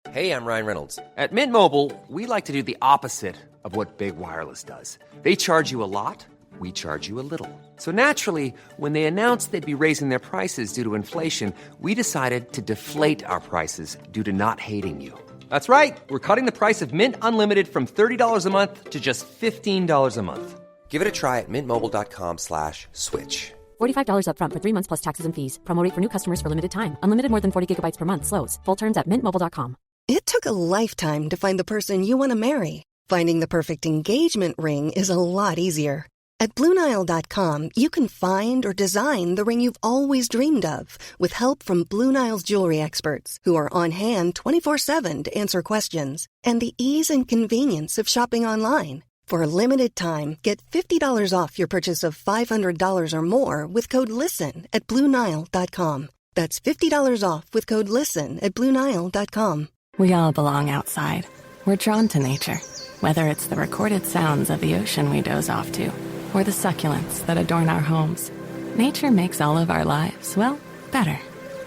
Hey, I'm Ryan Reynolds. At Mint Mobile, we like to do the opposite of what Big Wireless does. They charge you a lot, we charge you a little. So naturally, when they announced they'd be raising their prices due to inflation, we decided to deflate our prices due to not hating you. That's right. We're cutting the price of Mint Unlimited from $30 a month to just $15 a month. Give it a try at mintmobile.com/switch. $45 up front for 3 months plus taxes and fees. Promo rate for new customers for limited time. Unlimited more than 40 gigabytes per month slows. Full terms at mintmobile.com. It took a lifetime to find the person you want to marry. Finding the perfect engagement ring is a lot easier. At BlueNile.com, you can find or design the ring you've always dreamed of with help from Blue Nile's jewelry experts who are on hand 24/7 to answer questions, and the ease and convenience of shopping online. For a limited time, get $50 off your purchase of $500 or more with code LISTEN at BlueNile.com. That's $50 off with code LISTEN at BlueNile.com. We all belong outside. We're drawn to nature, whether it's the recorded sounds of the ocean we doze off to, or the succulents that adorn our homes. Nature makes all of our lives, well, better.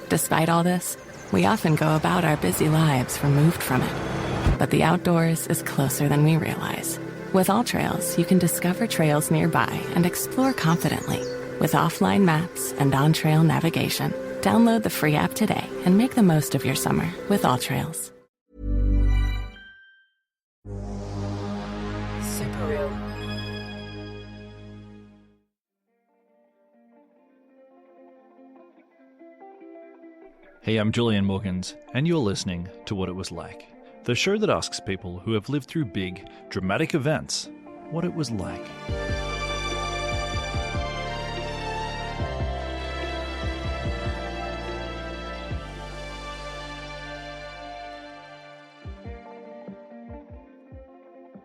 Despite all this, we often go about our busy lives removed from it. But the outdoors is closer than we realize. With AllTrails, you can discover trails nearby and explore confidently. With offline maps and on-trail navigation, download the free app today and make the most of your summer with AllTrails. Super real. Hey, I'm Julian Morgans, and you're listening to What It Was Like, the show that asks people who have lived through big, dramatic events what it was like.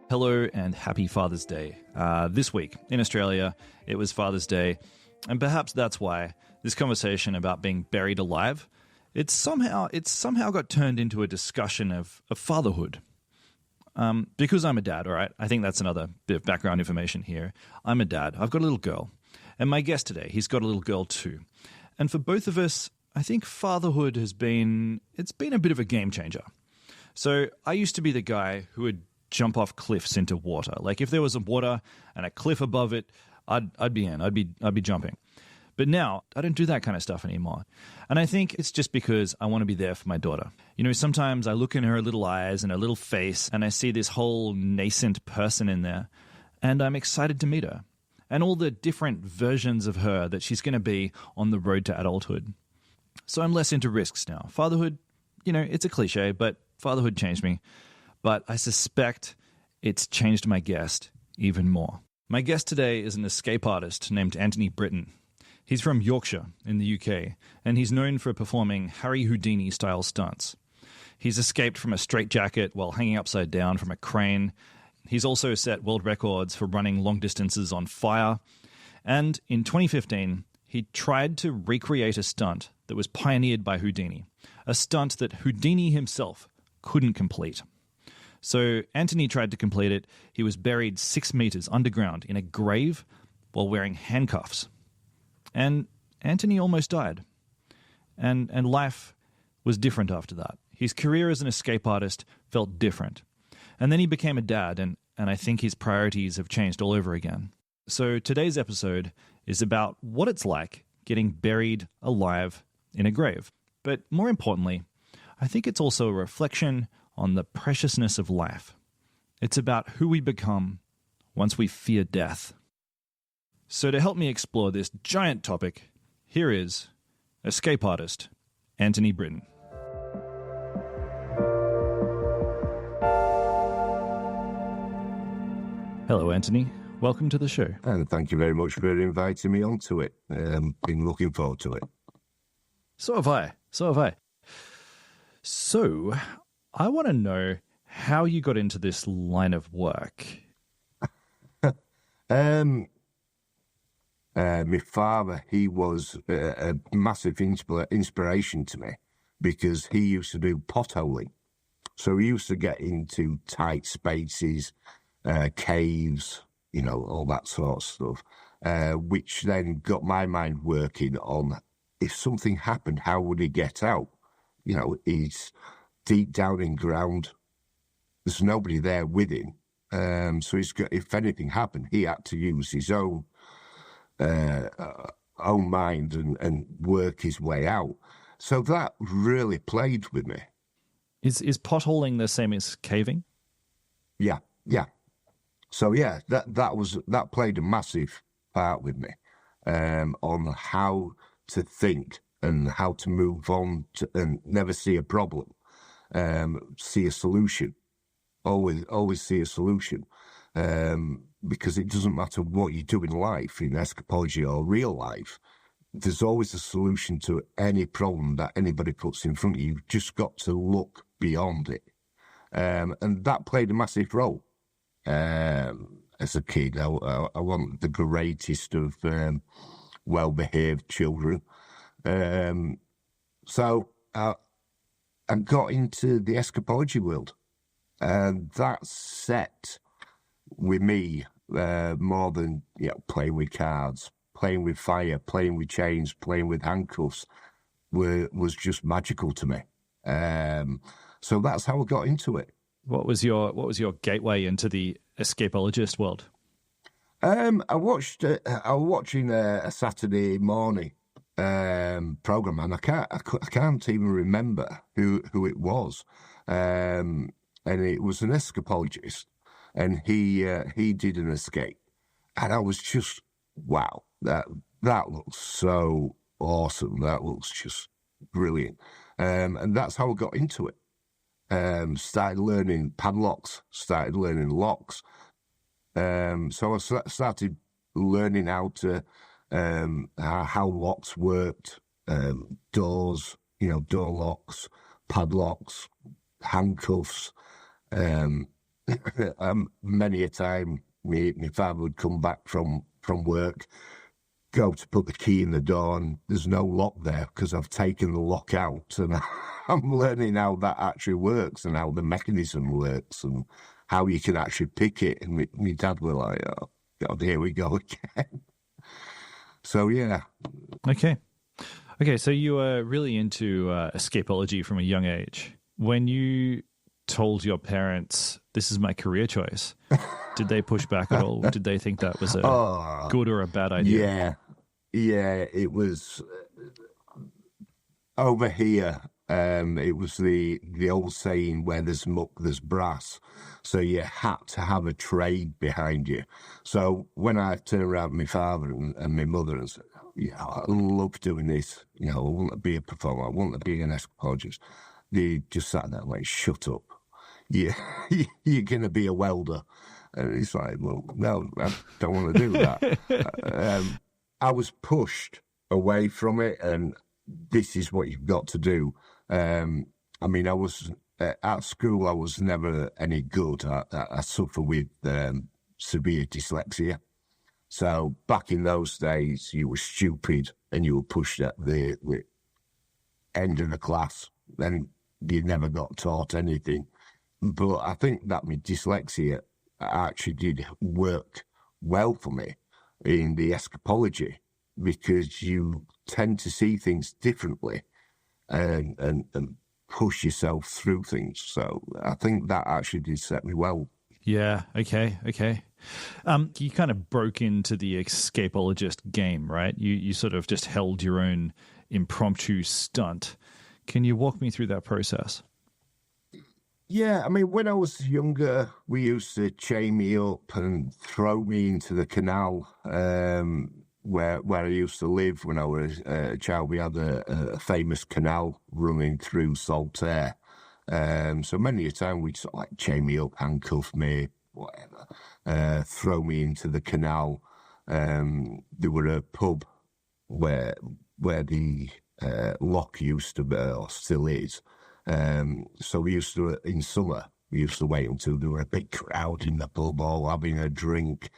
Hello and happy Father's Day. This week in Australia, it was Father's Day, and perhaps that's why this conversation about being buried alive, it's somehow got turned into a discussion of fatherhood. Because I'm a dad, all right? I think that's another bit of background information here. I'm a dad. I've got a little girl. And my guest today, he's got a little girl too. And for both of us, I think fatherhood it's been a bit of a game changer. So I used to be the guy who would jump off cliffs into water. Like if there was a water and a cliff above it, I'd be in. I'd be jumping. But now, I don't do that kind of stuff anymore. And I think it's just because I want to be there for my daughter. You know, sometimes I look in her little eyes and her little face, and I see this whole nascent person in there, and I'm excited to meet her. And all the different versions of her that she's going to be on the road to adulthood. So I'm less into risks now. Fatherhood, you know, it's a cliche, but fatherhood changed me. But I suspect it's changed my guest even more. My guest today is an escape artist named Antony Britton. He's from Yorkshire in the UK, and he's known for performing Harry Houdini-style stunts. He's escaped from a straitjacket while hanging upside down from a crane. He's also set world records for running long distances on fire. And in 2015, he tried to recreate a stunt that was pioneered by Houdini, a stunt that Houdini himself couldn't complete. So Antony tried to complete it. He was buried 6 meters underground in a grave while wearing handcuffs. And Antony almost died. And life was different after that. His career as an escape artist felt different. And then he became a dad, and I think his priorities have changed all over again. So today's episode is about what it's like getting buried alive in a grave. But more importantly, I think it's also a reflection on the preciousness of life. It's about who we become once we fear death. So to help me explore this giant topic, here is escape artist Antony Britton. Hello, Antony. Welcome to the show. And thank you very much for inviting me onto it. Been looking forward to it. So have I. So, I want to know how you got into this line of work. My father, he was a massive inspiration to me because he used to do potholing. So he used to get into tight spaces, caves, you know, all that sort of stuff, which then got my mind working on if something happened, how would he get out? You know, he's deep down in ground. There's nobody there with him. So if anything happened, he had to use his own mind and work his way out. So that really played with me. Is potholing the same as caving? Yeah. So yeah, that played a massive part with me on how to think and how to move on and never see a problem, see a solution. Always see a solution, because it doesn't matter what you do in life, in escapology or real life. There's always a solution to any problem that anybody puts in front of you. You've just got to look beyond it, and that played a massive role. As a kid, I wasn't the greatest of well-behaved children, so I got into the escapology world. And that set with me more than playing with cards, playing with fire, playing with chains, playing with handcuffs was just magical to me. So that's how I got into it. What was your gateway into the escapologist world? I was watching a Saturday morning program, and I can't even remember who it was. And it was an escapologist, and he did an escape, and I was just, wow, that looks so awesome. That looks just brilliant, and that's how I got into it. Started learning padlocks, started learning locks. So I started learning how locks worked, doors, door locks, padlocks, handcuffs. Many a time, my father would come back from work, go to put the key in the door, and there's no lock there because I've taken the lock out, and I'm learning how that actually works and how the mechanism works and how you can actually pick it. And my dad were like, "Oh God, here we go again." So yeah. Okay. So you were really into escapology from a young age. When you told your parents, "This is my career choice," did they push back at all? Did they think that was a good or a bad idea? Yeah, it was over here. It was the old saying, where there's muck, there's brass. So you had to have a trade behind you. So when I turned around to my father and my mother and said, I love doing this, I want to be a performer, I want to be an escapologist, they just sat there like, shut up. Yeah, you're going to be a welder. And it's like, well, no, I don't want to do that. I was pushed away from it, and this is what you've got to do. I was at school, I was never any good. I suffer with severe dyslexia. So back in those days, you were stupid and you were pushed at the end of the class. Then you never got taught anything. But I think that my dyslexia actually did work well for me in the escapology, because you tend to see things differently and push yourself through things. So I think that actually did set me well. Yeah, okay. You kind of broke into the escapologist game, right? You sort of just held your own impromptu stunt. Can you walk me through that process? Yeah, when I was younger, we used to chain me up and throw me into the canal where I used to live when I was a child. We had a famous canal running through Saltaire. So many a time we'd sort of like chain me up, handcuff me, whatever, throw me into the canal. There were a pub where the lock used to be, or still is. So we used to, in summer, wait until there were a big crowd in the pub all having a drink,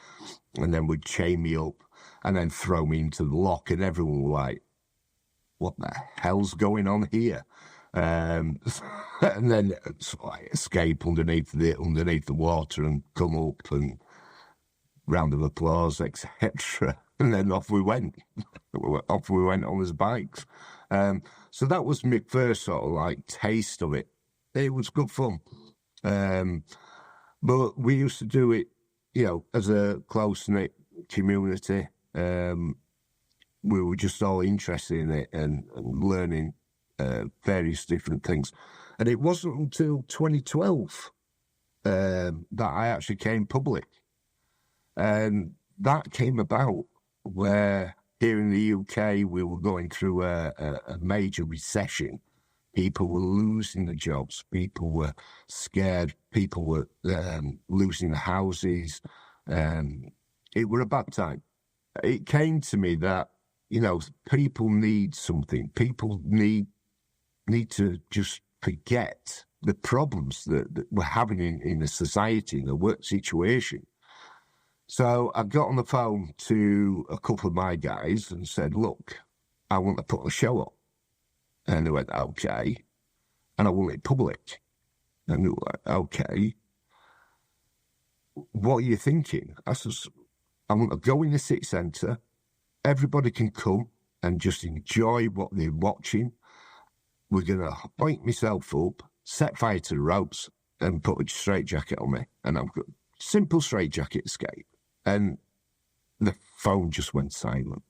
and then would chain me up and then throw me into the lock, and everyone was like, what the hell's going on here? And then so I escape underneath the water and come up, and round of applause, etc. And then off we went. Off we went on his bikes. So that was my first sort of like taste of it. It was good fun. But we used to do it, as a close-knit community. We were just all interested in it and learning various different things. And it wasn't until 2012 that I actually came public. And that came about where here in the UK we were going through a major recession. People were losing their jobs. People were scared. People were losing their houses. It were a bad time. It came to me that, people need something. People need to just forget the problems that we're having in the society, in the work situation. So I got on the phone to a couple of my guys and said, look, I want to put a show up. And they went, okay. And I want it public. And they were like, okay. What are you thinking? I says, I want to go in the city centre. Everybody can come and just enjoy what they're watching. We're going to point myself up, set fire to the ropes, and put a straitjacket on me. And I've got simple straitjacket escape. And the phone just went silent.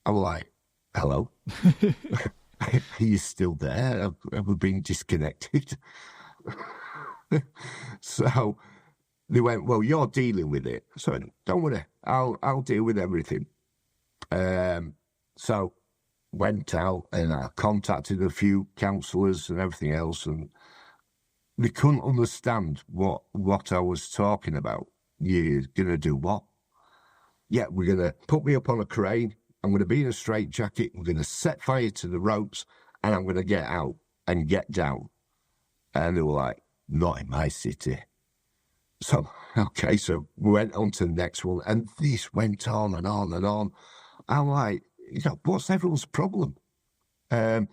I was like, hello? Are you still there? Have we been disconnected? So they went, well, you're dealing with it. So don't worry, I'll deal with everything. So went out and I contacted a few counsellors and everything else, and they couldn't understand what I was talking about. You're going to do what? Yeah, we're going to put me up on a crane. I'm going to be in a straitjacket. We're going to set fire to the ropes, and I'm going to get out and get down. And they were like, not in my city. So, okay, so we went on to the next one, and this went on and on and on. I'm like, what's everyone's problem? And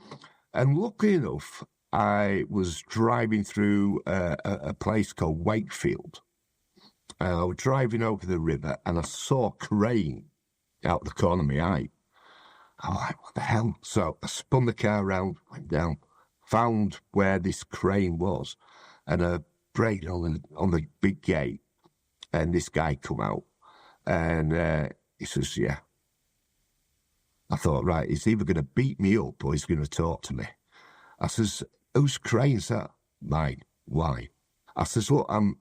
luckily enough, I was driving through a place called Wakefield. I was driving over the river, and I saw a crane out the corner of my eye. I'm like, what the hell? So I spun the car around, went down, found where this crane was, and I braked on the big gate, and this guy come out, and he says, yeah. I thought, right, he's either going to beat me up or he's going to talk to me. I says, whose crane's that? Mine. Why? I says, look, I'm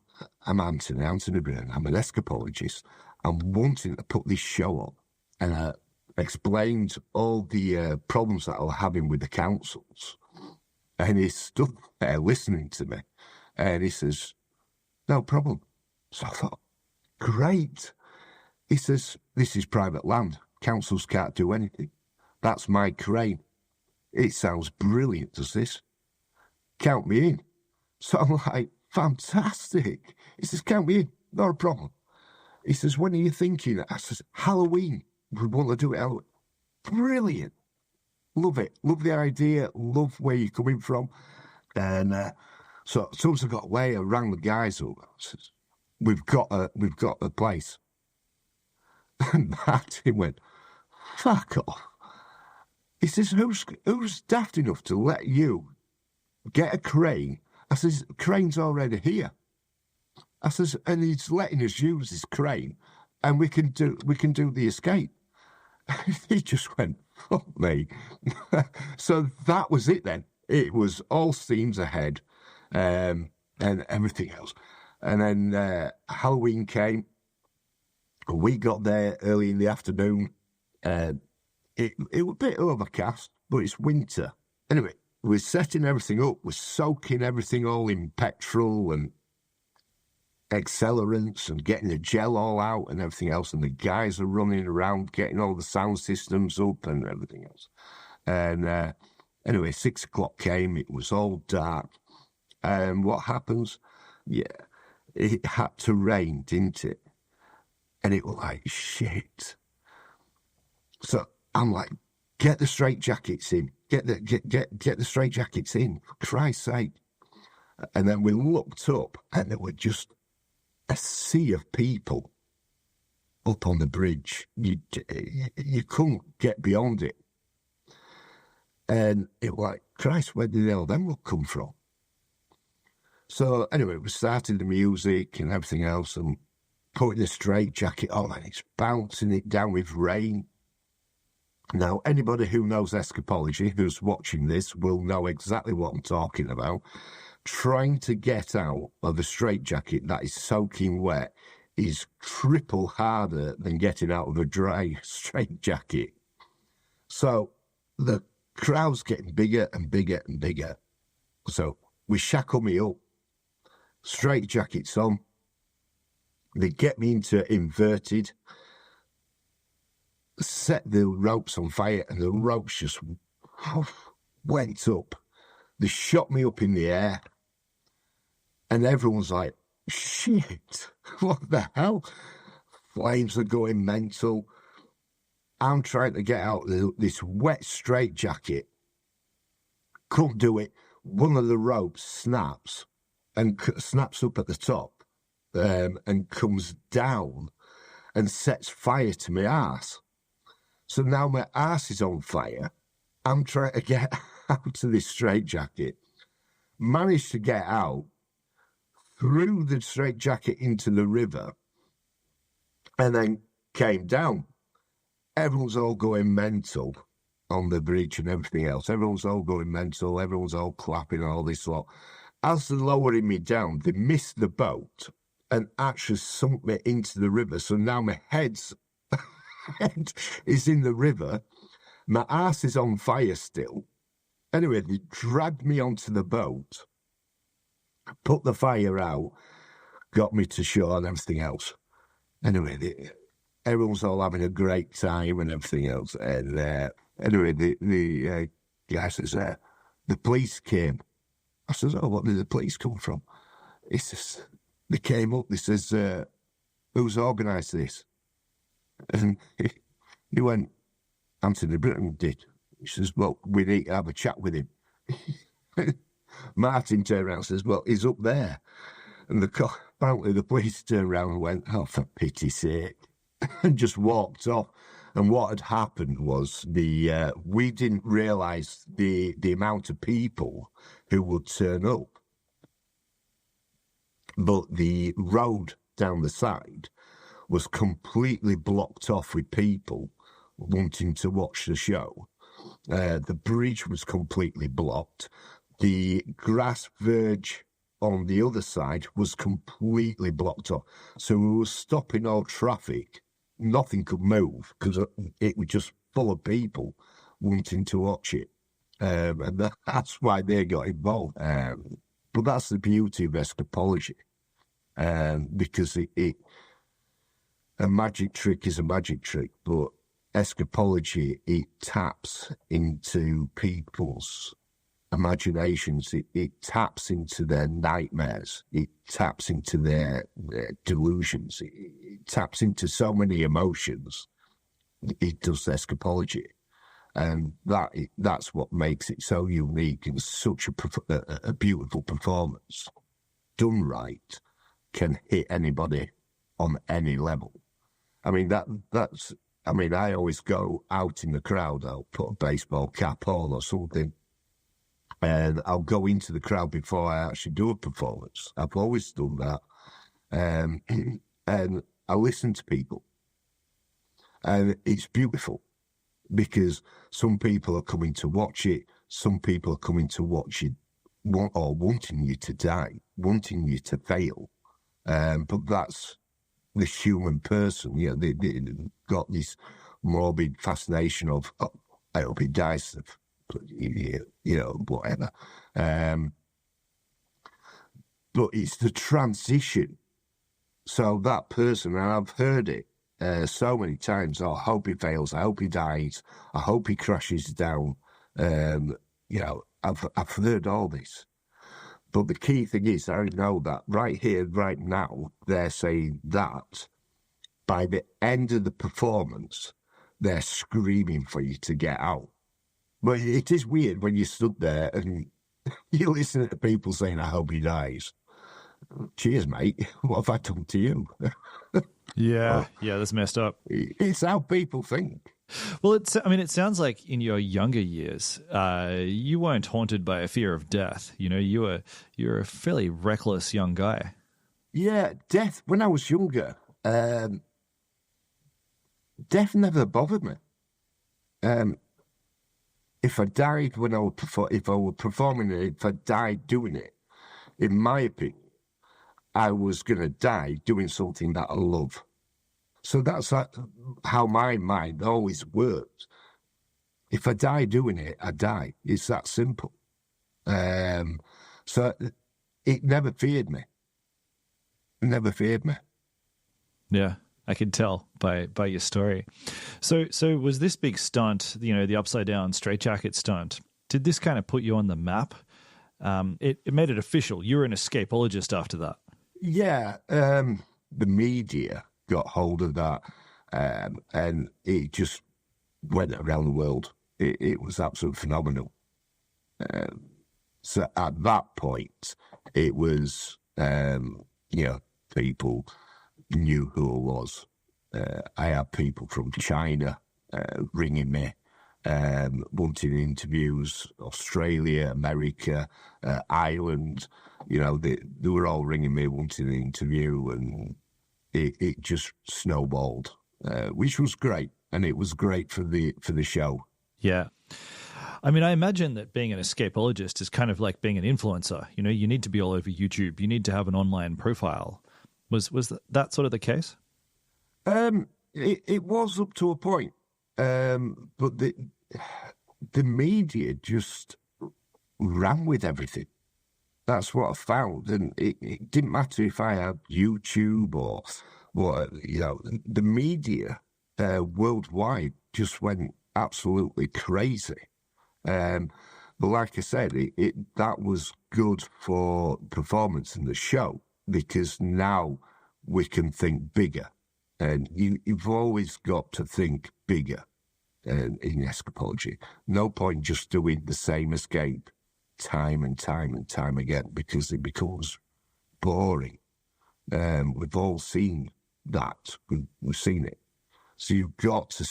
Antony Britton. I'm an escapologist. I'm wanting to put this show up. And I explained all the problems that I was having with the councils. And he stood there listening to me. And he says, no problem. So I thought, great. He says, this is private land. Councils can't do anything. That's my crane. It sounds brilliant, does this? Count me in. So I'm like, fantastic. He says, count me in. Not a problem. He says, when are you thinking? I says, Halloween. We want to do it Halloween. Brilliant. Love it. Love the idea. Love where you're coming from. And so as soon as I got away, I rang the guys up. I says, we've got a place. And Marty went, fuck off. He says, who's daft enough to let you get a crane? I says, crane's already here. I says, and he's letting us use his crane, and we can do the escape. He just went, fuck me. So that was it then. It was all steams ahead, and everything else. And then Halloween came. We got there early in the afternoon. It was a bit overcast, but it's winter. Anyway, we're setting everything up. We're soaking everything all in petrol and accelerants and getting the gel all out and everything else. And the guys are running around getting all the sound systems up and everything else. And anyway, 6 o'clock came. It was all dark. And what happens? Yeah, it had to rain, didn't it? And it was like, shit. So I'm like, get the straitjackets in. Get the straitjackets in, for Christ's sake. And then we looked up, and there were just a sea of people up on the bridge. You couldn't get beyond it. And it was like, Christ, where did all them look come from? So anyway, we started the music and everything else and putting the straitjacket on, and it's bouncing it down with rain. Now, anybody who knows escapology, who's watching this, will know exactly what I'm talking about. Trying to get out of a straitjacket that is soaking wet is triple harder than getting out of a dry straitjacket. So the crowd's getting bigger and bigger and bigger. So we shackle me up, straitjackets on. They get me into inverted, set the ropes on fire, and the ropes just went up. They shot me up in the air, and everyone's like, shit, what the hell? Flames are going mental. I'm trying to get out of this wet straitjacket. Couldn't do it. One of the ropes snaps and snaps up at the top and comes down and sets fire to my arse. So now my arse is on fire. I'm trying to get out of this straitjacket. Managed to get out, threw the straitjacket into the river, and then came down. Everyone's all going mental on the bridge and everything else. Everyone's all going mental. Everyone's all clapping and all this lot. As they're lowering me down, they missed the boat and actually sunk me into the river. So now my head is in the river. My arse is on fire still. Anyway, they dragged me onto the boat, put the fire out, got me to shore and everything else. Anyway, everyone's all having a great time and everything else. And anyway, the guy says, the police came. I says, oh, what did the police come from? He says, they came up, they says, who's organised this? And he went, Antony Britton did. He says, well, we need to have a chat with him. Martin turned around and says, well, he's up there. And apparently the police turned around and went, oh, for pity's sake, and just walked off. And what had happened was we didn't realise the amount of people who would turn up. But the road down the side was completely blocked off with people wanting to watch the show. The bridge was completely blocked. The grass verge on the other side was completely blocked off. So we were stopping all traffic. Nothing could move because it was just full of people wanting to watch it. And that's why they got involved. But that's the beauty of escapology. Because a magic trick is a magic trick, but escapology, it taps into people's imaginations. It taps into their nightmares. It taps into their delusions. It taps into so many emotions. It does escapology. And that's what makes it so unique and such a beautiful performance. Done right, can hit anybody on any level. I mean, I always go out in the crowd, I'll put a baseball cap on or something, and I'll go into the crowd before I actually do a performance. I've always done that. And I listen to people. And it's beautiful because some people are coming to watch it. Some people are coming to watch it or wanting you to die, wanting you to fail. But that's the human person. You know, they got this morbid fascination of, oh, I hope he dies, you know, whatever. But it's the transition. So that person, and I've heard it so many times, oh, I hope he fails, I hope he dies, I hope he crashes down. You know, I've heard all this. But the key thing is, I know that right here, right now, they're saying that by the end of the performance, they're screaming for you to get out. But it is weird when you stood there and you listen to people saying, I hope he dies. Cheers, mate. What have I done to you? Yeah, that's messed up. It's how people think. Well, it sounds like in your younger years, you weren't haunted by a fear of death. You know, you're a fairly reckless young guy. Yeah, death, when I was younger, death never bothered me. If I died when I was if I were performing it, if I died doing it, in my opinion, I was going to die doing something that I love. So that's how my mind always works. If I die doing it, I die. It's that simple. So it never feared me. It never feared me. Yeah, I could tell by your story. So was this big stunt, you know, the upside down straitjacket stunt, did this kind of put you on the map? It made it official. You were an escapologist after that. Yeah, the media got hold of that, and it just went around the world. It was absolutely phenomenal. So at that point, it was, people knew who I was. I had people from China ringing me, wanting interviews, Australia, America, Ireland. You know, they were all ringing me, wanting an interview, and it just snowballed, which was great, and it was great for the show. Yeah. I mean, I imagine that being an escapologist is kind of like being an influencer. You know, you need to be all over YouTube. You need to have an online profile. Was that sort of the case? It was up to a point, but the media just ran with everything. That's what I found, and it didn't matter if I had YouTube or what. You know, the media worldwide just went absolutely crazy. But like I said, that was good for performance in the show, because now we can think bigger. And you've always got to think bigger in escapology. No point just doing the same escape time and time and time again, because it becomes boring. We've all seen that. We've seen it. So you've got to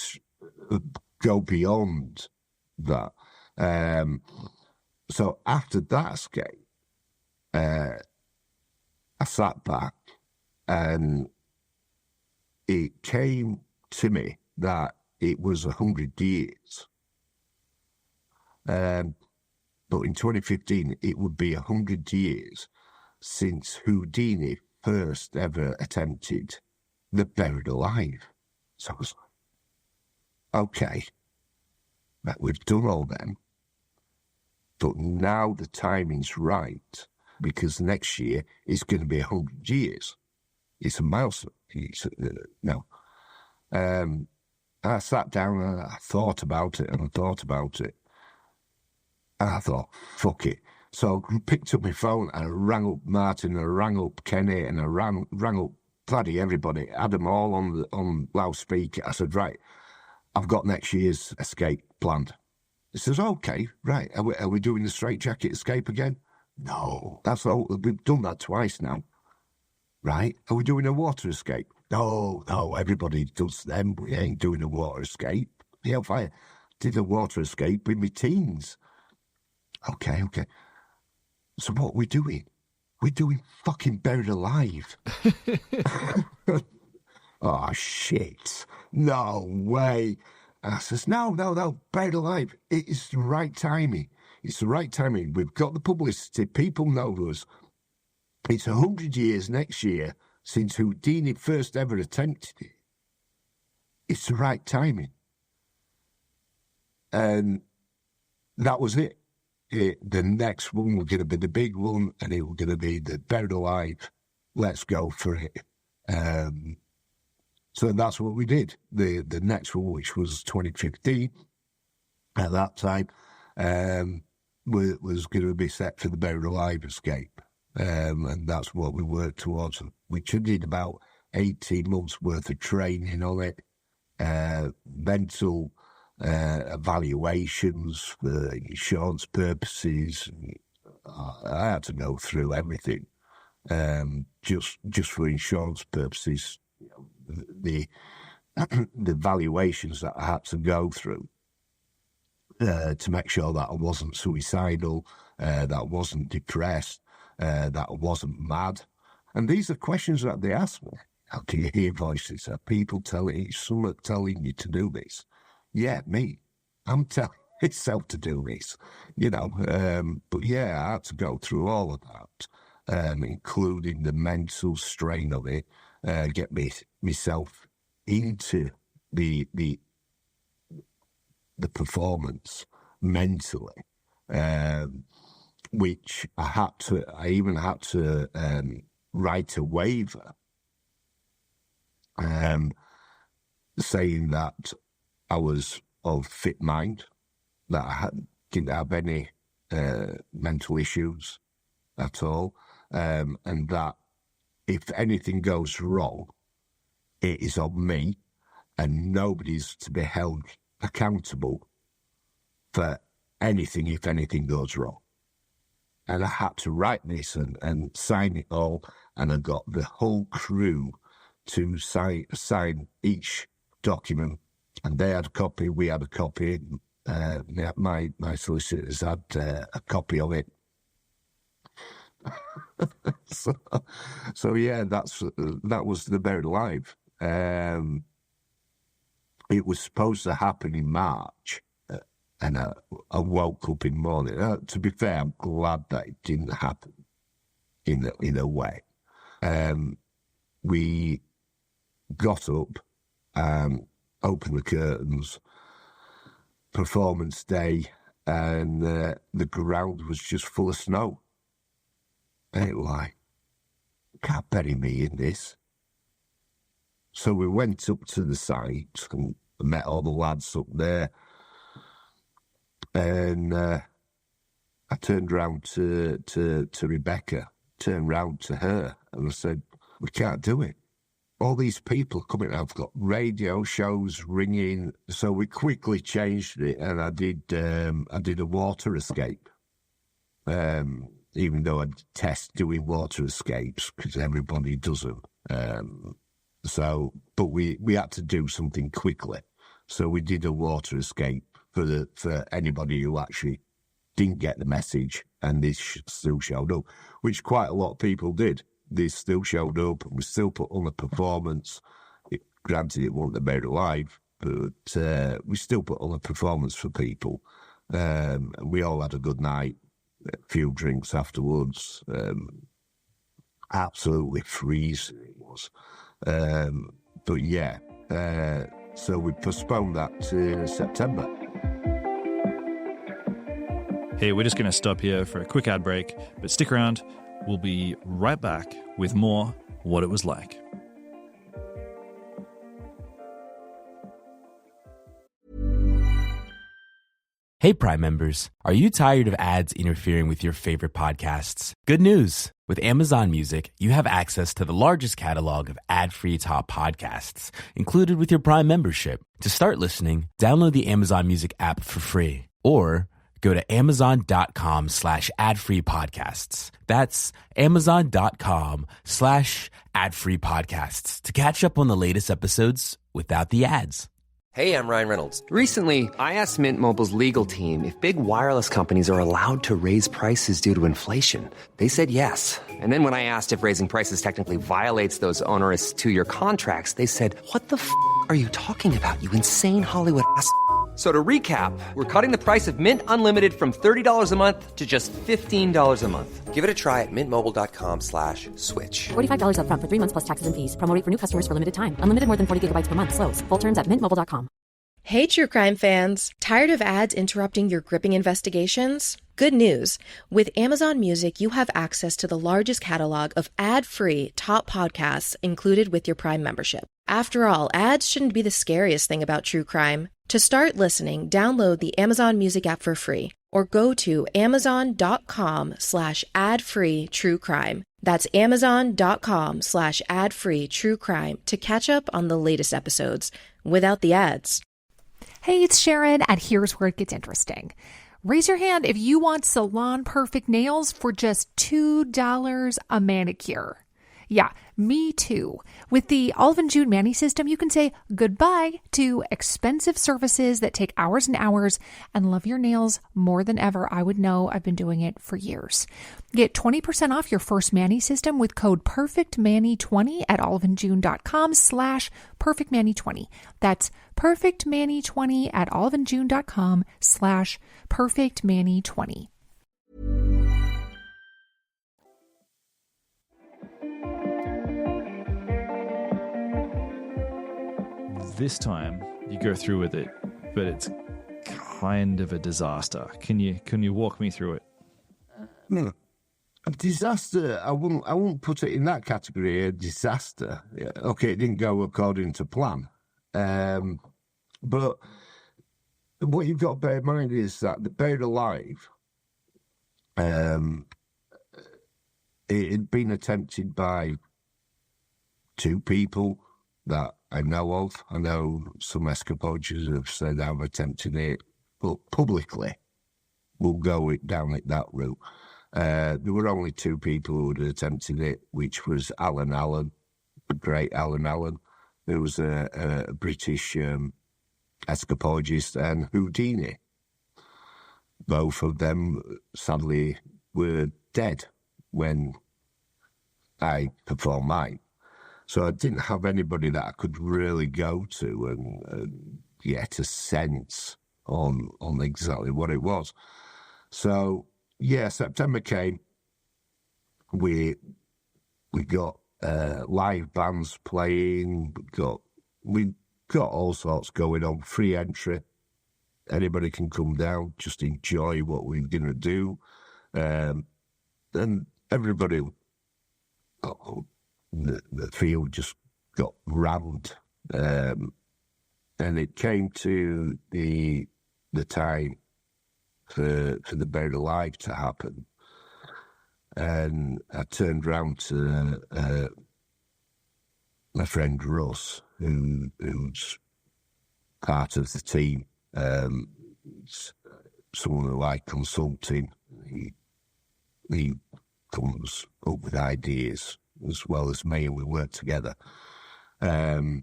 go beyond that. So after that escape, I sat back, and it came to me that it was 100 years. But in 2015, it would be 100 years since Houdini first ever attempted the buried alive. So I was like, okay, that we've done all them, but now the timing's right, because next year is going to be 100 years. It's a milestone. I sat down and I thought about it, and I thought about it. And I thought, fuck it. So I picked up my phone and I rang up Martin, and I rang up Kenny, and I rang up bloody everybody. I had them all on loudspeaker. I said, right, I've got next year's escape planned. He says, okay, right. Are we doing the straitjacket escape again? No, that's all. We've done that twice now. Right? Are we doing a water escape? No, everybody does them. We ain't doing a water escape. Hellfire did a water escape in my teens. Okay. So what are we doing? We're doing fucking buried alive. Oh, shit. No way. I says, no, buried alive. It is the right timing. It's the right timing. We've got the publicity. People know us. It's 100 years next year since Houdini first ever attempted it. It's the right timing. And that was it. The next one was going to be the big one, and it was going to be the buried alive. Let's go for it. So that's what we did. The next one, which was 2015, at that time, was going to be set for the buried alive escape. And that's what we worked towards. We did about 18 months worth of training on it, mental evaluations for insurance purposes. I had to go through everything, just for insurance purposes. The the valuations that I had to go through to make sure that I wasn't suicidal, that I wasn't depressed, that I wasn't mad. And these are questions that they ask me. How do you hear voices? Are people telling you to do this? Yeah, me. I'm telling myself to do this, But yeah, I had to go through all of that, including the mental strain of it, get myself into the performance mentally, which I even had to write a waiver, saying that I was of fit mind, that I didn't have any mental issues at all, and that if anything goes wrong, it is on me, and nobody's to be held accountable for anything if anything goes wrong. And I had to write this and sign it all, and I got the whole crew to sign each document, and they had a copy, we had a copy, my solicitors had a copy of it. so yeah, that was the Buried Alive. It was supposed to happen in March, and I woke up in the morning. To be fair, I'm glad that it didn't happen in a way. We got up, opened the curtains, performance day, and the ground was just full of snow. And it was like, can't bury me in this. So we went up to the site and met all the lads up there. And I turned round to Rebecca, turned round to her, and I said, we can't do it. All these people coming, I've got radio shows ringing. So we quickly changed it, and I did a water escape. Even though I detest doing water escapes because everybody does them. But we had to do something quickly. So we did a water escape for anybody who actually didn't get the message and they still showed up, which quite a lot of people did. They still showed up, and we still put on a performance. Granted, it wasn't the Buried Alive, but we still put on a performance for people. And we all had a good night, a few drinks afterwards. Absolutely freezing it was. But yeah, so we postponed that to September. Hey, we're just going to stop here for a quick ad break, but stick around. We'll be right back with more What It Was Like. Hey, Prime members, are you tired of ads interfering with your favorite podcasts? Good news. With Amazon Music, you have access to the largest catalog of ad-free top podcasts included with your Prime membership. To start listening, download the Amazon Music app for free or go to amazon.com/ad-free podcasts. That's amazon.com/ad-free podcasts to catch up on the latest episodes without the ads. Hey, I'm Ryan Reynolds. Recently, I asked Mint Mobile's legal team if big wireless companies are allowed to raise prices due to inflation. They said yes. And then when I asked if raising prices technically violates those onerous 2-year contracts, they said, "What the f*** are you talking about, you insane Hollywood ass?" So to recap, we're cutting the price of Mint Unlimited from $30 a month to just $15 a month. Give it a try at mintmobile.com/switch. $45 up front for 3 months plus taxes and fees. Promo rate for new customers for limited time. Unlimited more than 40 gigabytes per month. Slows full terms at mintmobile.com. Hey, true crime fans. Tired of ads interrupting your gripping investigations? Good news. With Amazon Music, you have access to the largest catalog of ad-free top podcasts included with your Prime membership. After all, ads shouldn't be the scariest thing about true crime. To start listening, download the Amazon Music app for free or go to amazon.com/ad-free true crime. That's amazon.com/ad-free true crime to catch up on the latest episodes without the ads. Hey, it's Sharon, and here's where it gets interesting. Raise your hand if you want salon perfect nails for just $2 a manicure. Yeah, me too. With the Olive and June Mani system, you can say goodbye to expensive services that take hours and hours and love your nails more than ever. I would know. I've been doing it for years. Get 20% off your first Mani system with code PERFECTMANI20 at oliveandjune.com/PERFECTMANI20. That's PERFECTMANI20 at oliveandjune.com/PERFECTMANI20. This time you go through with it, but it's kind of a disaster. Can you walk me through it? No. A disaster, I wouldn't put it in that category, a disaster. Yeah, okay, it didn't go according to plan. But what you've got to bear in mind is that the Buried Alive, it had been attempted by two people that I know of. I know some escapologists have said I've attempted it, but publicly we'll go down that route. There were only two people who had attempted it, which was Alan Allen, the great Alan Allen, who was a British escapologist, and Houdini. Both of them, sadly, were dead when I performed mine. So I didn't have anybody that I could really go to and get a sense on exactly what it was. So, yeah, September came. We got live bands playing. We got all sorts going on. Free entry. Anybody can come down, just enjoy what we're going to do. And everybody, the field just got rammed. And it came to the time for the Buried Alive to happen. And I turned round to my friend Russ, who's part of the team. Someone who I consulting. He comes up with ideas as well as me, and we work together. I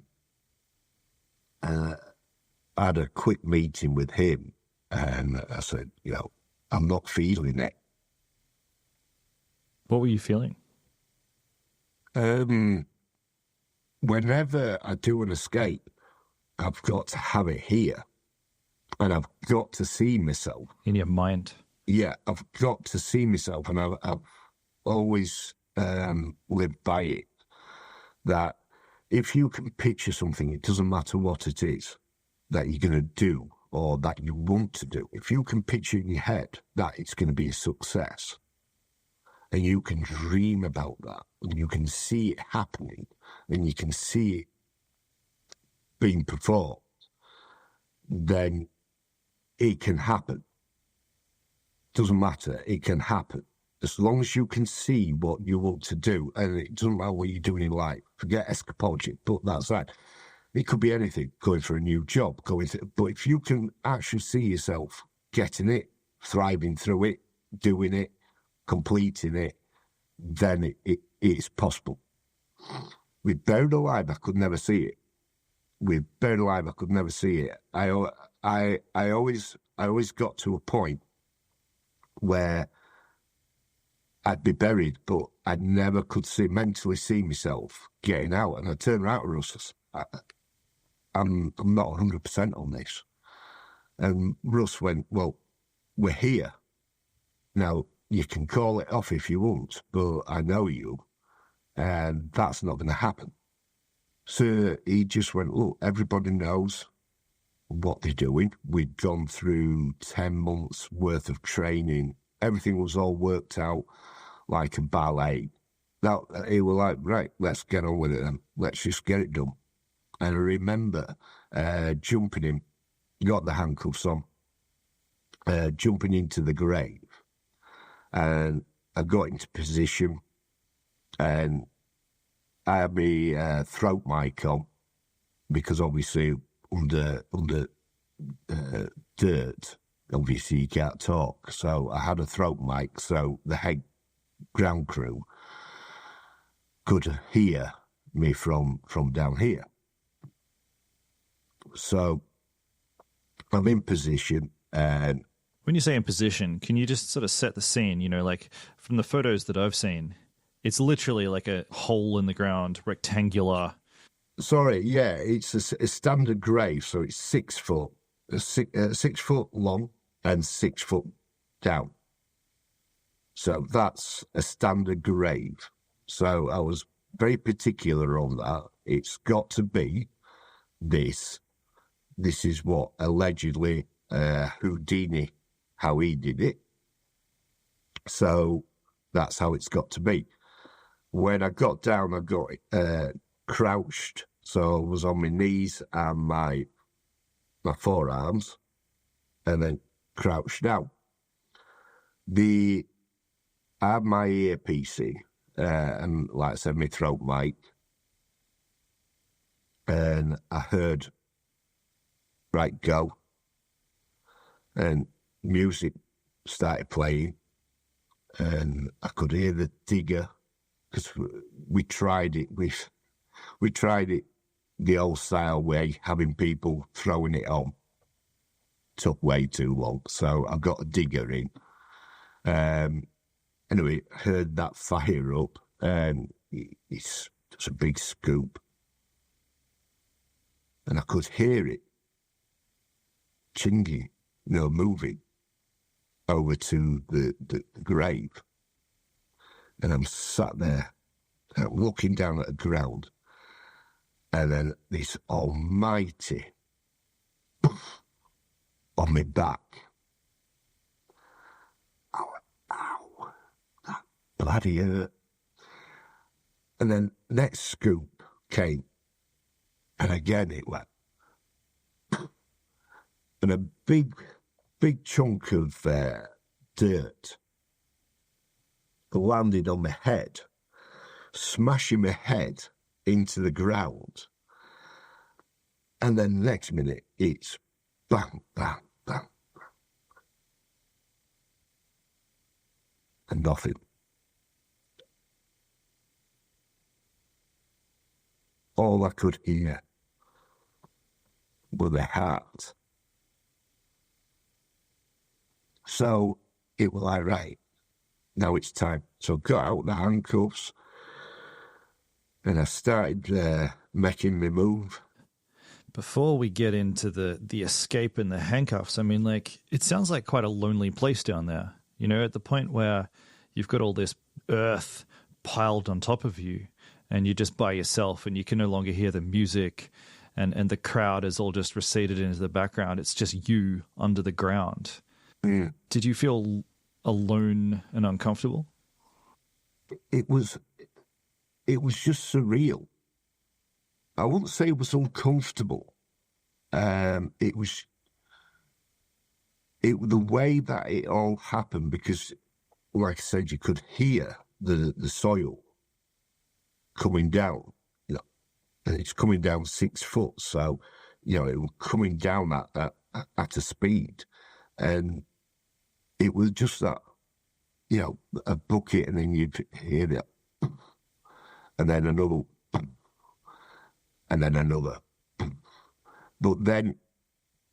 had a quick meeting with him, and I said, I'm not feeling it. What were you feeling? Whenever I do an escape, I've got to have it here, and I've got to see myself. In your mind? Yeah, I've got to see myself, and I've always lived by it, that if you can picture something, it doesn't matter what it is that you're going to do or that you want to do. If you can picture in your head that it's going to be a success, and you can dream about that, and you can see it happening, and you can see it being performed, then it can happen. Doesn't matter, it can happen. As long as you can see what you want to do, and it doesn't matter what you're doing in life. Forget escapology, put that aside. It could be anything, going for a new job, but if you can actually see yourself getting it, thriving through it, doing it, completing it, then it's possible. With Buried Alive, I could never see it. With Buried Alive, I could never see it. I always got to a point where I'd be buried, but I never could mentally see myself getting out. And I turned around to Russ. I'm not 100% on this. And Russ went, well, we're here. Now, you can call it off if you want, but I know you, and that's not going to happen. So he just went, look, everybody knows what they're doing. We'd gone through 10 months worth of training. Everything was all worked out like a ballet. Now, he was like, right, let's get on with it then. Let's just get it done. And I remember jumping in, got the handcuffs on, jumping into the grave. And I got into position, and I had my throat mic on, because obviously under dirt, obviously you can't talk. So I had a throat mic, so the head ground crew could hear me from down here. So I'm in position, and When you say in position, can you just sort of set the scene? You know, like from the photos that I've seen, it's literally like a hole in the ground, rectangular. sorry, yeah, it's a standard grave, so it's 6 foot, 6 foot long and 6 foot down. So that's a standard grave. So I was very particular on that. It's got to be this. This is what allegedly Houdini, how he did it. So that's how it's got to be. When I got down, I got crouched. So I was on my knees and my forearms, and then crouched down. I had my earpiece in, and like I said, my throat mic, and I heard, right, go, and music started playing, and I could hear the digger, because we tried it the old style way, having people throwing it on. Took way too long, so I got a digger in. Anyway, heard that fire up, and it's just a big scoop. And I could hear it chinging, moving over to the grave. And I'm sat there, looking down at the ground, and then this almighty poof on my back. Ow, that bloody hurt. And then next scoop came, and again it went, and a big chunk of dirt landed on my head, smashing my head into the ground. And then the next minute, it's bang, bang, bang, bang. And nothing. All I could hear were the heart. So it was like, right, now it's time. So got out the handcuffs, and I started making my move. Before we get into the escape and the handcuffs, I mean, like, it sounds like quite a lonely place down there. You know, at the point where you've got all this earth piled on top of you, and you're just by yourself, and you can no longer hear the music, and the crowd is all just receded into the background. It's just you under the ground. Mm. Did you feel alone and uncomfortable? It was just surreal. I wouldn't say it was uncomfortable. It was the way that it all happened, because, like I said, you could hear the soil coming down, and it's coming down 6 foot, so it was coming down at a speed, and it was just that, a bucket, and then you'd hear that, and then another, and then another. But then,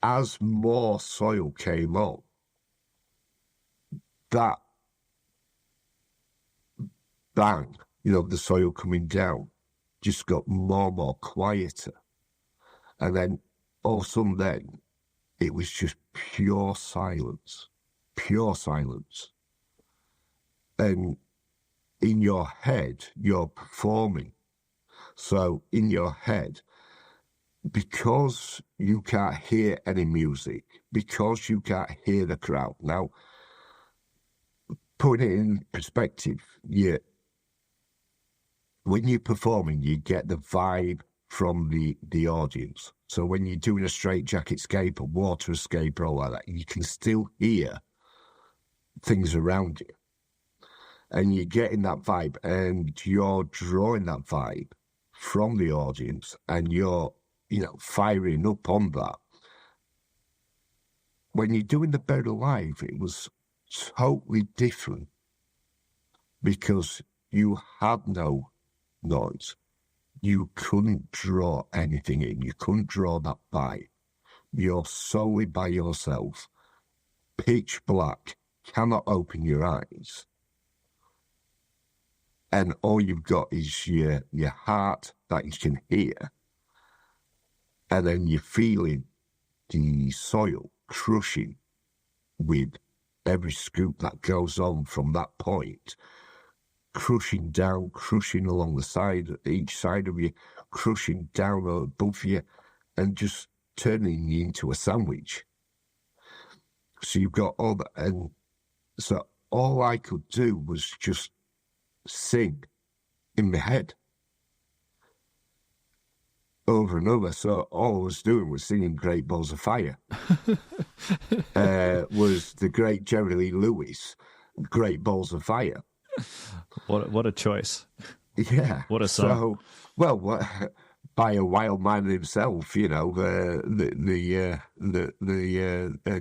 as more soil came on, that bang, the soil coming down, just got more and more quieter. And then, all of a sudden then, it was just pure silence. And in your head, you're performing. So in your head, because you can't hear any music, because you can't hear the crowd. Now, putting it in perspective, when you're performing, you get the vibe from the audience. So when you're doing a straitjacket escape, a water escape, or all like that, you can still hear things around you. And you're getting that vibe, and you're drawing that vibe from the audience, and you're, firing up on that. When you're doing the Buried Alive, it was totally different, because you had no noise. You couldn't draw anything in. You couldn't draw that bite. You're solely by yourself, pitch black, cannot open your eyes. And all you've got is your heart that you can hear. And then you're feeling the soil crushing with every scoop that goes on from that point, crushing down, crushing along the side, each side of you, crushing down above you, and just turning you into a sandwich. So you've got all that, and so all I could do was just sing in my head over and over. So all I was doing was singing Great Balls of Fire. Was the great Jerry Lee Lewis, Great Balls of Fire. What a choice. Yeah. What a song. So, well, by a wild man himself, you know, the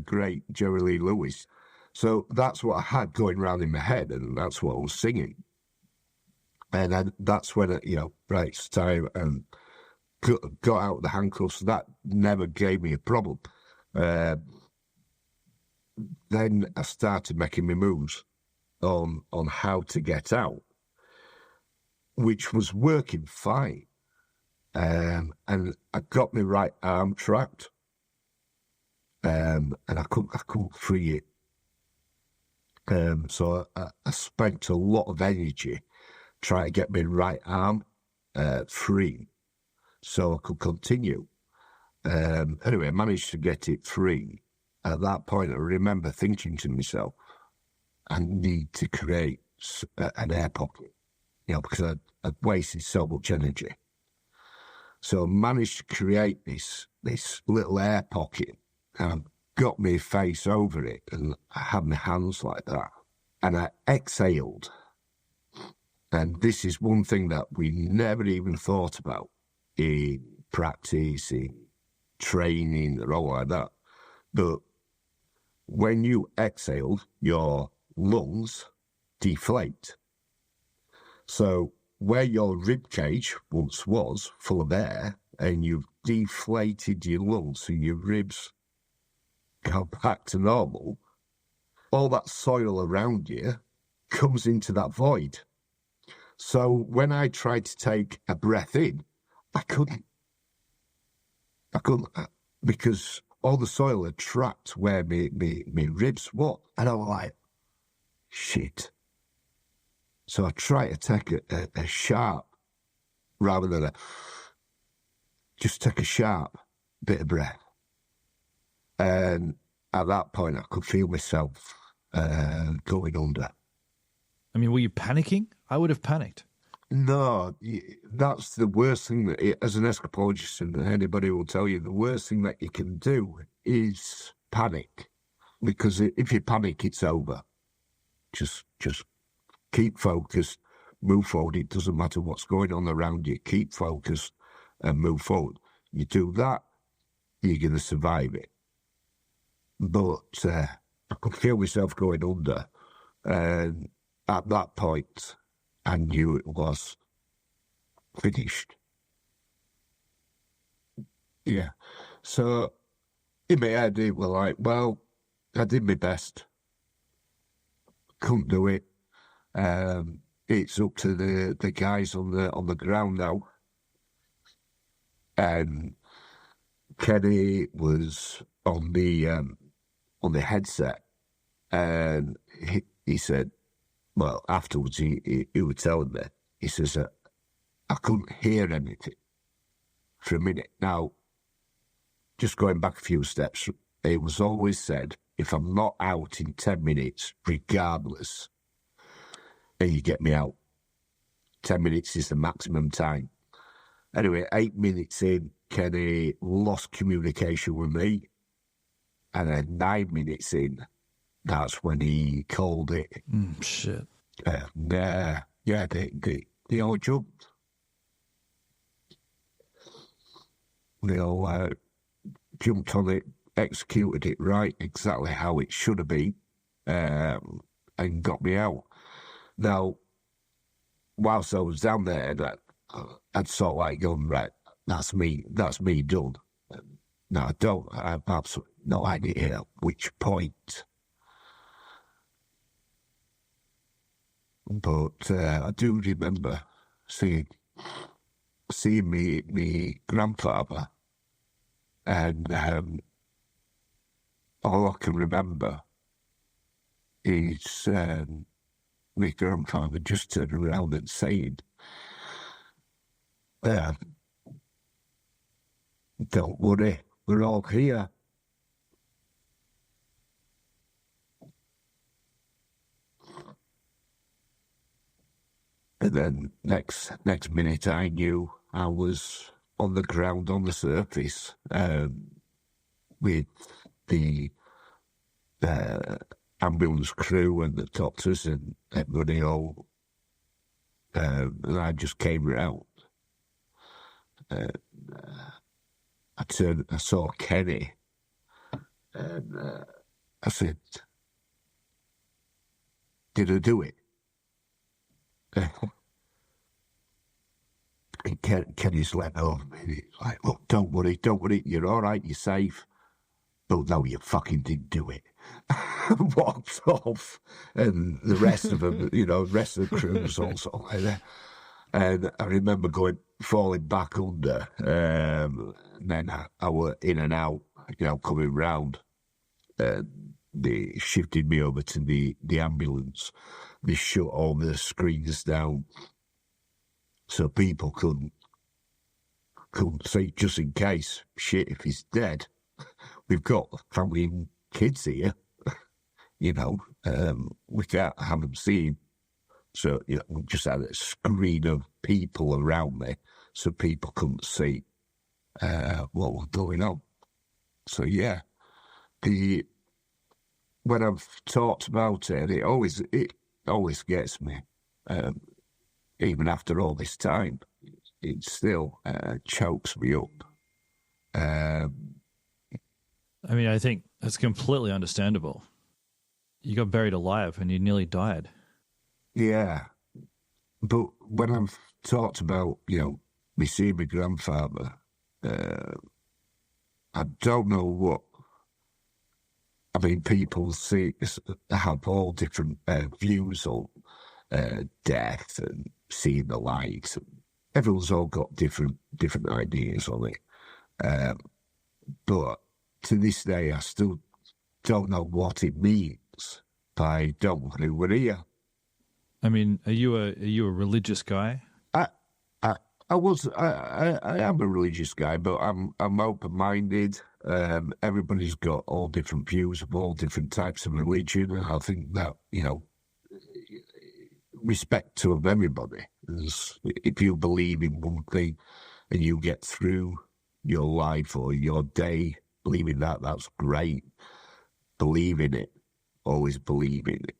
great Jerry Lee Lewis. So that's what I had going around in my head, and that's what I was singing. And then that's when, right, it's time, and got out the handcuffs. That never gave me a problem. Then I started making my moves on how to get out, which was working fine. And I got my right arm trapped, and I couldn't free it. So I spent a lot of energy trying to get my right arm free so I could continue. Anyway, I managed to get it free. At that point, I remember thinking to myself, I need to create an air pocket, because I'd wasted so much energy. So I managed to create this little air pocket, and I got my face over it, and I had my hands like that, and I exhaled. And this is one thing that we never even thought about in practice, in training, or all like that. But when you exhale, your lungs deflate. So where your rib cage once was full of air, and you've deflated your lungs, so your ribs go back to normal, all that soil around you comes into that void. So when I tried to take a breath in, I couldn't, because all the soil had trapped where my ribs were. And I was like, shit. So I tried to take a sharp, rather than just take a sharp bit of breath. And at that point, I could feel myself going under. I mean, were you panicking? I would have panicked. No, that's the worst thing that, as an escapologist, and anybody will tell you, the worst thing that you can do is panic. Because if you panic, it's over. Just keep focused, move forward. It doesn't matter what's going on around you. Keep focused and move forward. You do that, you're going to survive it. But I could feel myself going under. And at that point, I knew it was finished. Yeah. So in my head, it was like, well, I did my best. Couldn't do it. It's up to the guys on the ground now. And Kenny was on the headset, and he said, well, afterwards he was telling me, he says, I couldn't hear anything for a minute. Now, just going back a few steps, it was always said, if I'm not out in 10 minutes, regardless, and you get me out, 10 minutes is the maximum time. Anyway, 8 minutes in, Kenny lost communication with me. And then 9 minutes in, that's when he called it. Shit. Yeah, they all jumped. They all jumped on it, executed it right, exactly how it should have been, and got me out. Now, whilst I was down there, I'd sort of like going, right, that's me done. No, I don't. I have absolutely no idea at which point. But I do remember seeing me grandfather, and all I can remember is my grandfather just turned around and saying, "Don't worry, we're all here." And then next minute, I knew I was on the ground on the surface with the ambulance crew and the doctors and everybody all. And I just came round. I saw Kenny, and I said, "Did I do it?" And Kenny's let over me. He's like, "Look, don't worry, you're all right, you're safe." But no, you fucking didn't do it. Walked off, and the rest of them, the rest of the crew was also like that. And I remember falling back under, and then I were in and out, coming round. They shifted me over to the ambulance. They shut all the screens down so people couldn't say, just in case, shit, if he's dead, we've got family and kids here, we can't have them seen. So, we just had a screen of people around me so people couldn't see what was going on. So, yeah, when I've talked about it, it always gets me. Even after all this time, it still chokes me up. I mean, I think that's completely understandable. You got buried alive and you nearly died. Yeah. But when I've talked about, me seeing my grandfather, I don't know what. I mean, people have all different views on death and seeing the light. Everyone's all got different ideas on it. But to this day, I still don't know what it means by "don't worry, we're here." I mean, are you a religious guy? I am a religious guy, but I'm open-minded. Everybody's got all different views of all different types of religion, and I think that respect to everybody. If you believe in one thing and you get through your life or your day believing that, that's great. Believe in it. Always believe in it.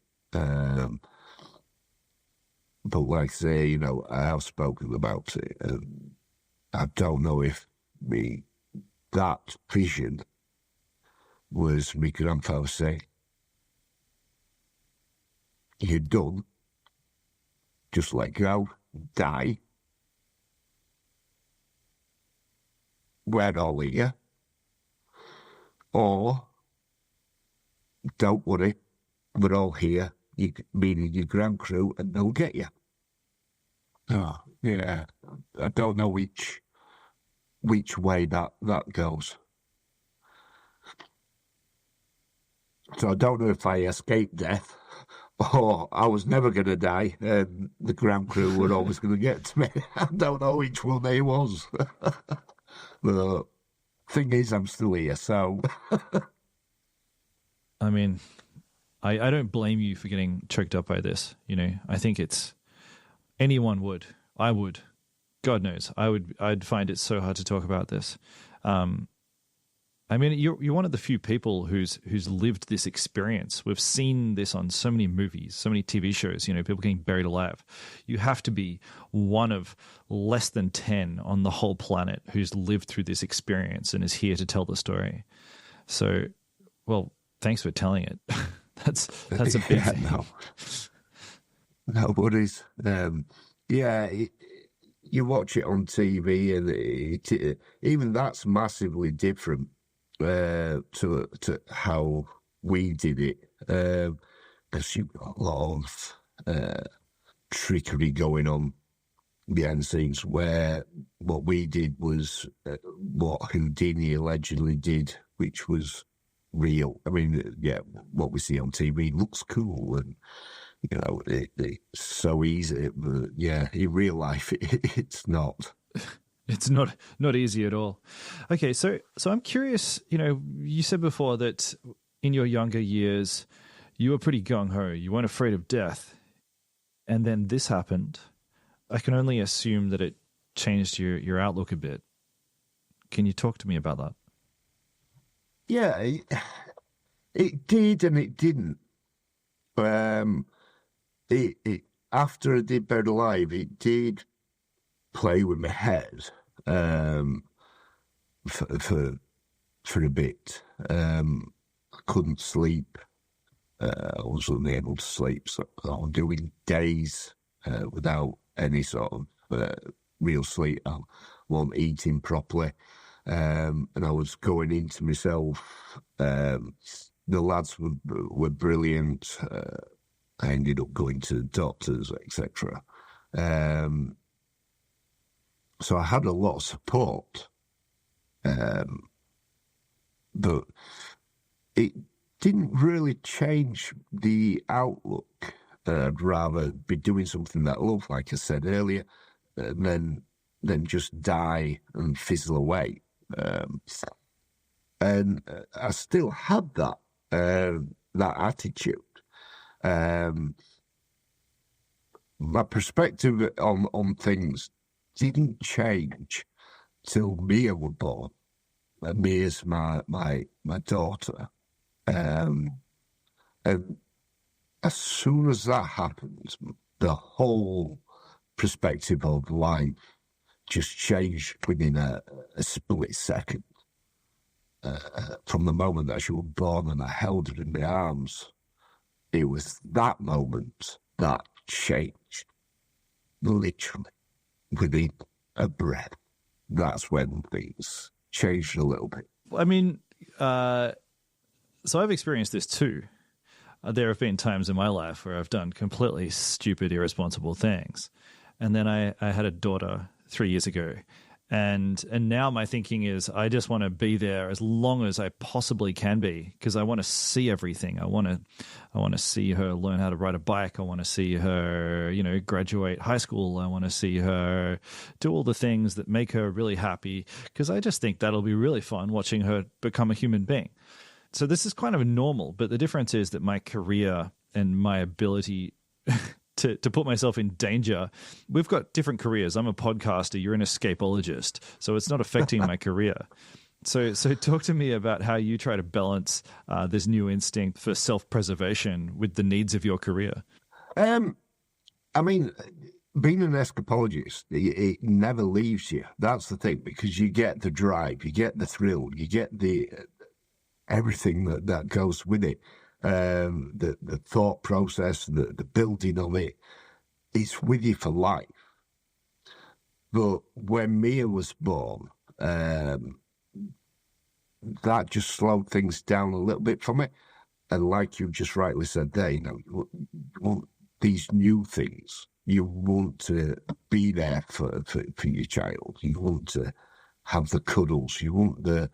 But like I say, I have spoken about it. I don't know if that vision was my grandfather saying, "You're done. Just let go. Die. We're all here." Or, "Don't worry, we're all here, meaning your ground crew, and they'll get you." Oh, yeah. I don't know which way that goes. So I don't know if I escaped death or I was never going to die and the ground crew were always going to get to me. I don't know which one it was. The thing is, I'm still here, so... I mean, I don't blame you for getting choked up by this. I think anyone would. I would. God knows. I'd find it so hard to talk about this. I mean, you're one of the few people who's lived this experience. We've seen this on so many movies, so many TV shows, people getting buried alive. You have to be one of less than 10 on the whole planet who's lived through this experience and is here to tell the story. So, well, thanks for telling it. That's a big thing. No worries. you watch it on TV, and even that's massively different to how we did it, because you've got a lot of trickery going on behind the scenes, where what we did was what Houdini allegedly did, which was real. I mean, yeah, what we see on TV looks cool, and it's so easy. But yeah, in real life, it's not. It's not easy at all. Okay, so I'm curious. You said before that in your younger years, you were pretty gung ho. You weren't afraid of death, and then this happened. I can only assume that it changed your outlook a bit. Can you talk to me about that? Yeah, it did and it didn't. After I did Buried Alive, it did play with my head for a bit. I couldn't sleep. I was unable to sleep, so I was doing days without any sort of real sleep. I wasn't eating properly, and I was going into myself. The lads were brilliant. I ended up going to doctors, etc. So I had a lot of support, but it didn't really change the outlook. I'd rather be doing something that I love, like I said earlier, than just die and fizzle away. And I still had that attitude. My perspective on things didn't change till Mia was born. Mia's my daughter. And as soon as that happened, the whole perspective of life just changed within a split second. From the moment that she was born and I held her in my arms, it was that moment that changed. Literally, within a breath. That's when things changed a little bit. I mean, so I've experienced this too. There have been times in my life where I've done completely stupid, irresponsible things. And then I had a daughter 3 years ago. And now my thinking is I just want to be there as long as I possibly can be, because I want to see everything. I want to see her learn how to ride a bike. I want to see her, graduate high school. I want to see her do all the things that make her really happy, because I just think that'll be really fun watching her become a human being. So this is kind of normal, but the difference is that my career and my ability to put myself in danger, we've got different careers. I'm a podcaster, you're an escapologist, so it's not affecting my career. So talk to me about how you try to balance this new instinct for self-preservation with the needs of your career. I mean, being an escapologist, it never leaves you. That's the thing, because you get the drive, you get the thrill, you get the everything that goes with it. The thought process, the building of it, it's with you for life. But when Mia was born, that just slowed things down a little bit for me. And like you just rightly said there, you want these new things. You want to be there for your child. You want to have the cuddles. You want the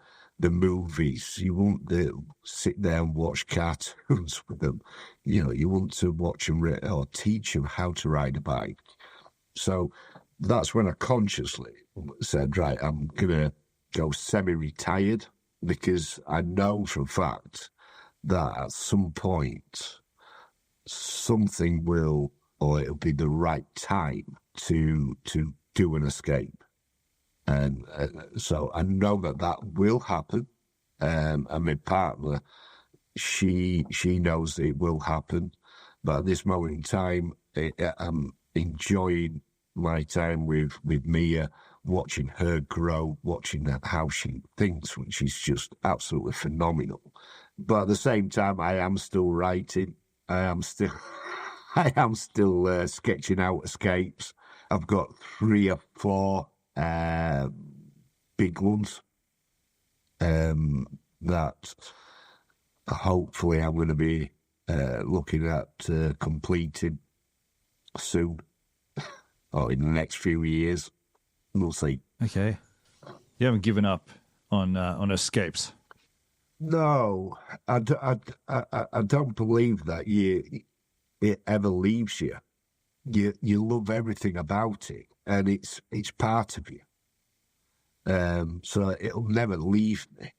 movies. You want to sit there and watch cartoons with them. You want to watch them or teach them how to ride a bike. So that's when I consciously said, right, I'm going to go semi-retired, because I know for a fact that at some point something will, or it'll be the right time to do an escape. And so I know that will happen. And my partner, she knows it will happen. But at this moment in time, I'm enjoying my time with Mia, watching her grow, watching how she thinks, which is just absolutely phenomenal. But at the same time, I am still writing. I am still sketching out escapes. I've got 3 or 4 big ones that hopefully I'm going to be looking at completing soon, or in the next few years. We'll see. Okay. You haven't given up on escapes? No, I don't believe that it ever leaves you. You love everything about it, and it's part of you. So it'll never leave me.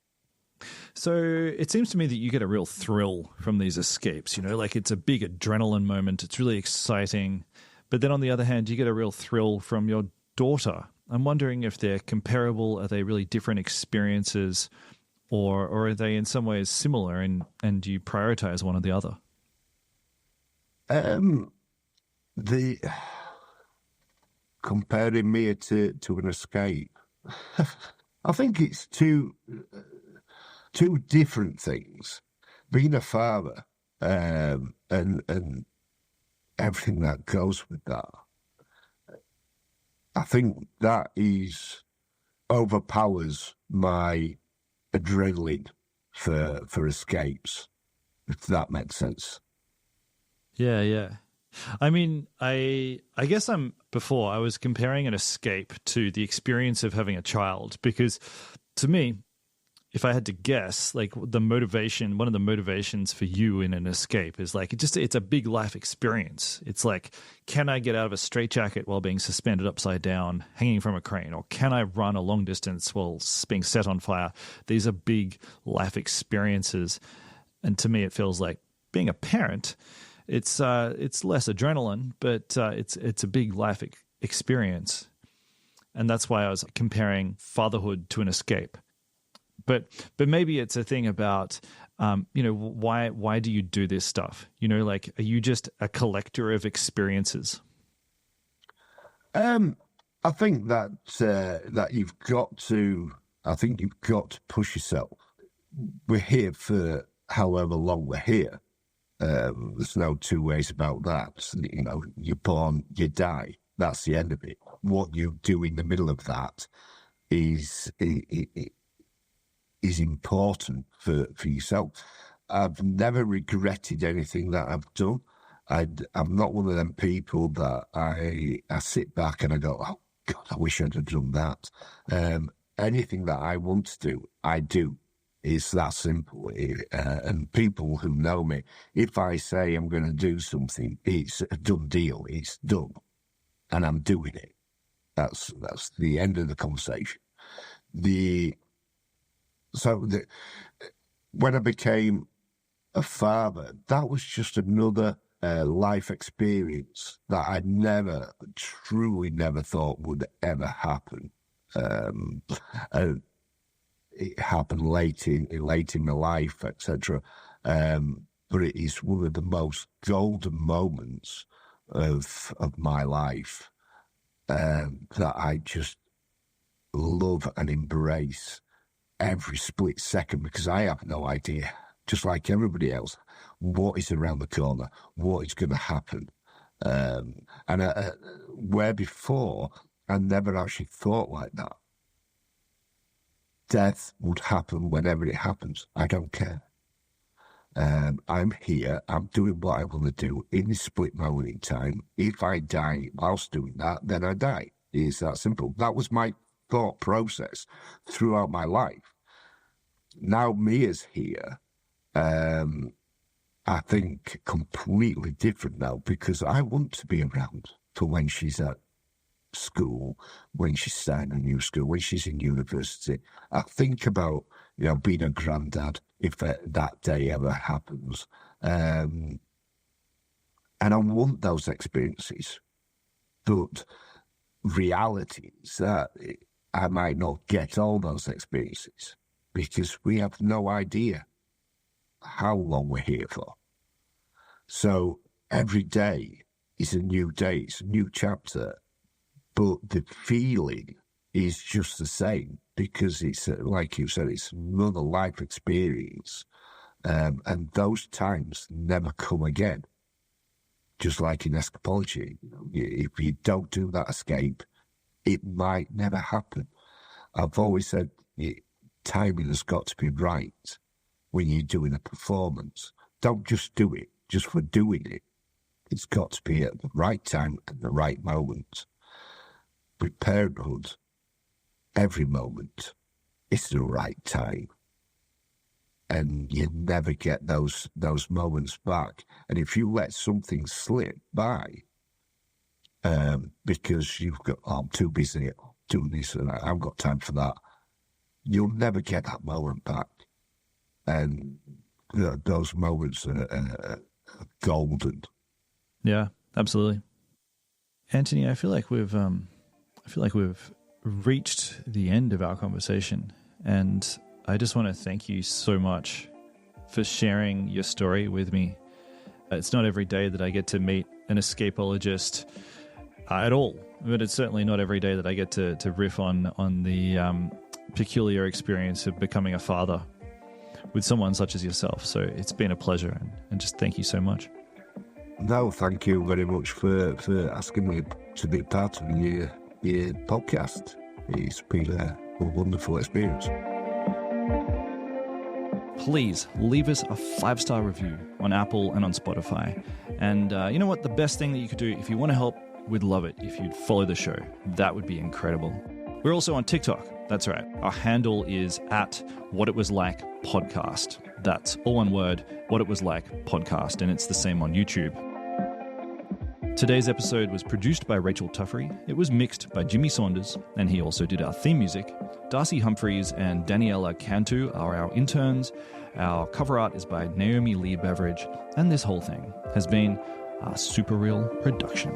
So it seems to me that you get a real thrill from these escapes, you know, like it's a big adrenaline moment. It's really exciting. But then on the other hand, you get a real thrill from your daughter. I'm wondering if they're comparable. Are they really different experiences, or are they in some ways similar, and do you prioritize one or the other? The comparing me to an escape, I think it's two different things. Being a father and everything that goes with that, I think that overpowers my adrenaline for escapes, if that makes sense. Yeah. I mean, I guess I was comparing an escape to the experience of having a child, because to me, if I had to guess, like one of the motivations for you in an escape is like, it's a big life experience. It's like, can I get out of a straitjacket while being suspended upside down, hanging from a crane? Or can I run a long distance while being set on fire? These are big life experiences. And to me, it feels like being a parent, it's less adrenaline, but it's a big life experience. And that's why I was comparing fatherhood to an escape. But maybe it's a thing about, why do you do this stuff? You know, like, are you just a collector of experiences? I think that you've got to push yourself. We're here for however long we're here. There's no two ways about that. You know, you're born, you die. That's the end of it. What you do in the middle of that is important for yourself. I've never regretted anything that I've done. I'm not one of them people that I sit back and I go, oh God, I wish I'd have done that. Anything that I want to do, I do. It's that simple. And people who know me, if I say I'm going to do something, it's a done deal. It's done. And I'm doing it. That's the end of the conversation. When I became a father, that was just another life experience that I truly never thought would ever happen. It happened late in my life, etc. But it is one of the most golden moments of my life that I just love and embrace every split second, because I have no idea, just like everybody else, what is around the corner, what is going to happen. Where before, I never actually thought like that. Death would happen whenever it happens. I don't care. I'm here. I'm doing what I want to do in this split moment in time. If I die whilst doing that, then I die. It's that simple. That was my thought process throughout my life. Now Mia's here, I think completely different now, because I want to be around for when she's at school, when she's starting a new school, when she's in university. I think about, being a granddad if that day ever happens. And I want those experiences. But reality is that I might not get all those experiences, because we have no idea how long we're here for. So every day is a new day, it's a new chapter, but the feeling is just the same, because it's, like you said, it's another life experience. And those times never come again. just like in escapology. If you don't do that escape, it might never happen. I've always said timing has got to be right when you're doing a performance. Don't just do it just for doing it. It's got to be at the right time and the right moment. With parenthood, every moment is the right time. And you never get those moments back. And if you let something slip by, because you've got, I'm too busy doing this and I haven't got time for that, you'll never get that moment back. And those moments are golden. Yeah, absolutely. Anthony, I feel like we've reached the end of our conversation, and I just want to thank you so much for sharing your story with me. It's not every day that I get to meet an escapologist at all, but it's certainly not every day that I get to riff on the peculiar experience of becoming a father with someone such as yourself. So it's been a pleasure, and just thank you so much. No, thank you very much for asking me to be part of your podcast. It's been a wonderful experience. Please leave us a 5-star review on Apple and on Spotify. And you know what? The best thing that you could do, if you want to help, we'd love it if you'd follow the show. That would be incredible. We're also on TikTok. That's right. Our handle is @WhatItWasLikePodcast. That's all one word, What It Was Like Podcast. And it's the same on YouTube. Today's episode was produced by Rachel Tuffrey. It was mixed by Jimmy Saunders, and he also did our theme music. Darcy Humphreys and Daniela Cantu are our interns. Our cover art is by Naomi Lee Beveridge, and this whole thing has been a Super Real production.